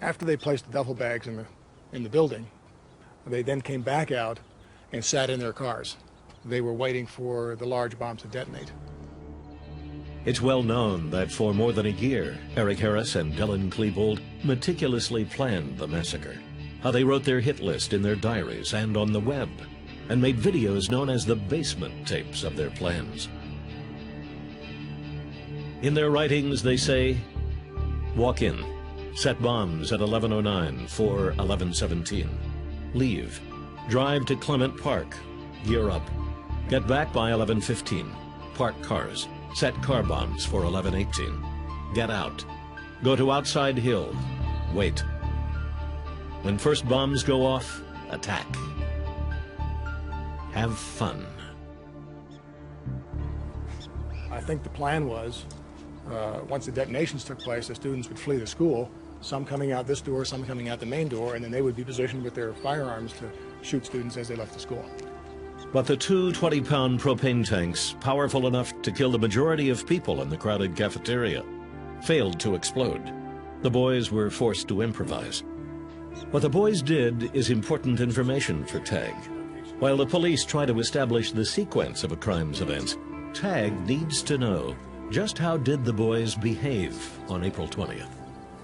After they placed the duffel bags in the building, they then came back out and sat in their cars. They were waiting for the large bombs to detonate. It's well known that for more than a year, Eric Harris and Dylan Klebold meticulously planned the massacre. How they wrote their hit list in their diaries and on the web, and made videos known as the basement tapes of their plans. In their writings, they say, walk in, set bombs at 11:09 for 11:17. Leave, drive to Clement Park, gear up, get back by 11:15, park cars, set car bombs for 11:18, get out, go to outside hill, wait. When first bombs go off, attack. Have fun. I think the plan was, once the detonations took place, the students would flee the school, some coming out this door, some coming out the main door, and then they would be positioned with their firearms to shoot students as they left the school. But the two 20-pound propane tanks, powerful enough to kill the majority of people in the crowded cafeteria, failed to explode. The boys were forced to improvise. What the boys did is important information for TAG. While the police try to establish the sequence of a crime's events, TAG needs to know just how did the boys behave on April 20th.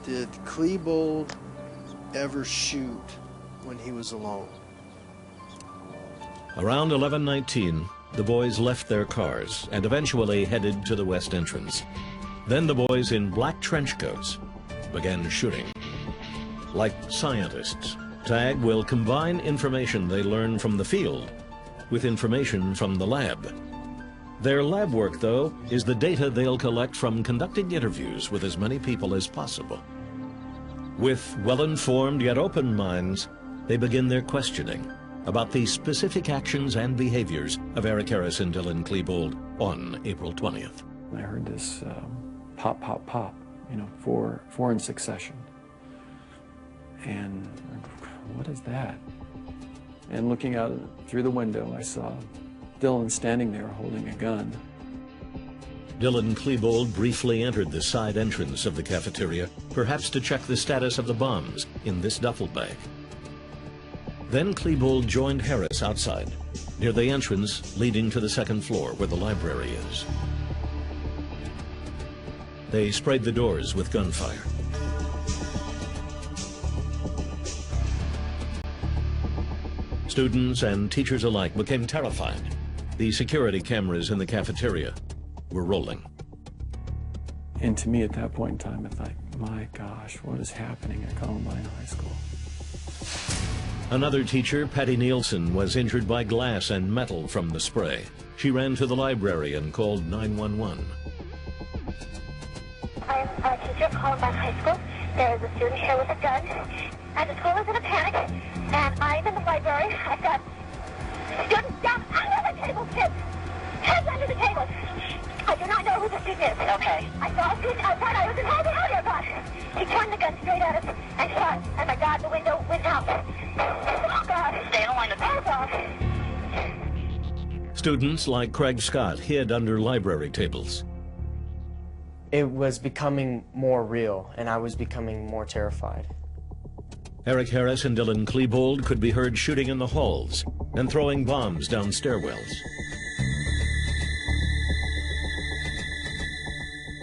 Did Klebold ever shoot when he was alone? Around 11:19, the boys left their cars and eventually headed to the west entrance. Then the boys in black trench coats began shooting. Like scientists, TAG will combine information they learn from the field with information from the lab. Their lab work, though, is the data they'll collect from conducting interviews with as many people as possible. With well-informed yet open minds, they begin their questioning about the specific actions and behaviors of Eric Harris and Dylan Klebold on April 20th. I heard this pop, pop, pop, four in succession. And what is that? And looking out through the window, I saw Dylan standing there holding a gun. Dylan Klebold briefly entered the side entrance of the cafeteria, perhaps to check the status of the bombs in this duffel bag. Then Klebold joined Harris outside, near the entrance leading to the second floor where the library is. They sprayed the doors with gunfire. Students and teachers alike became terrified. The security cameras in the cafeteria were rolling. And to me at that point in time, it's like, my gosh, what is happening at Columbine High School? Another teacher, Patty Nielsen, was injured by glass and metal from the spray. She ran to the library and called 911. I'm a teacher at Columbine High School. There is a student here with a gun, and the school is in a panic, and I'm in the library. I've got students down under the table, kids, heads under the table. I do not know who the student is. Okay. I saw a student outside. I was in hiding earlier, but he turned the gun straight at us and shot. And my God, the window went out. Oh, God. Stay in the line of God. Students like Craig Scott hid under library tables. It was becoming more real, and I was becoming more terrified. Eric Harris and Dylan Klebold could be heard shooting in the halls and throwing bombs down stairwells.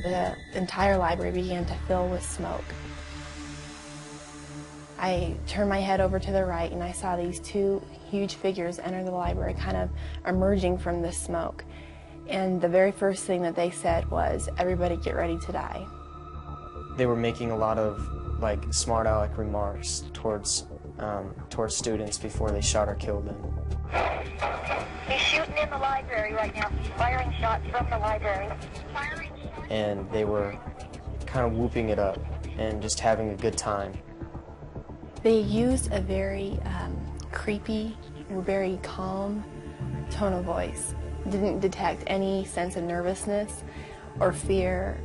The entire library began to fill with smoke. I turned my head over to the right and I saw these two huge figures enter the library, kind of emerging from the smoke. And the very first thing that they said was, "Everybody get ready to die." They were making a lot of smart aleck remarks towards students before they shot or killed them. He's shooting in the library right now. He's firing shots from the library. And they were kind of whooping it up and just having a good time. They used a very creepy, very calm tone of voice. Didn't detect any sense of nervousness or fear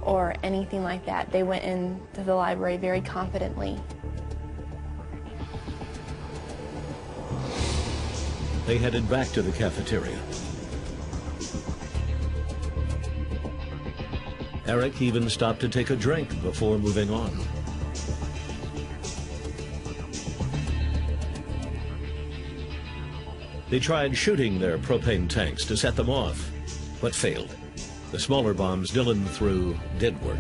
or anything like that. They went into the library very confidently. They headed back to the cafeteria. Eric even stopped to take a drink before moving on. They tried shooting their propane tanks to set them off, but failed. The smaller bombs Dillon threw did work.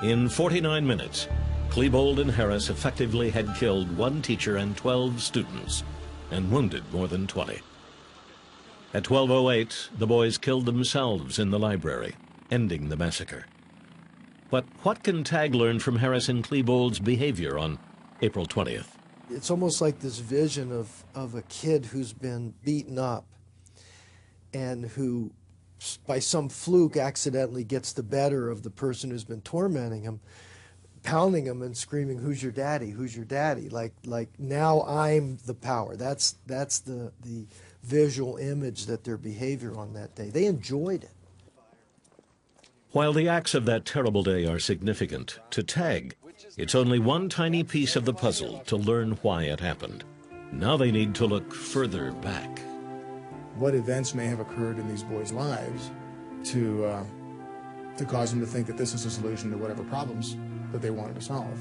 In 49 minutes, Klebold and Harris effectively had killed 1 teacher and 12 students and wounded more than 20. At 12:08, the boys killed themselves in the library, ending the massacre. But what can Tagg learn from Harris and Klebold's behavior on April 20th? It's almost like this vision of a kid who's been beaten up and who, by some fluke, accidentally gets the better of the person who's been tormenting him, pounding him and screaming, "Who's your daddy? Who's your daddy?" Like now I'm the power. That's the visual image that their behavior on that day. They enjoyed it. While the acts of that terrible day are significant, to Tagg, it's only one tiny piece of the puzzle to learn why it happened. Now they need to look further back. What events may have occurred in these boys' lives to cause them to think that this is a solution to whatever problems that they wanted to solve.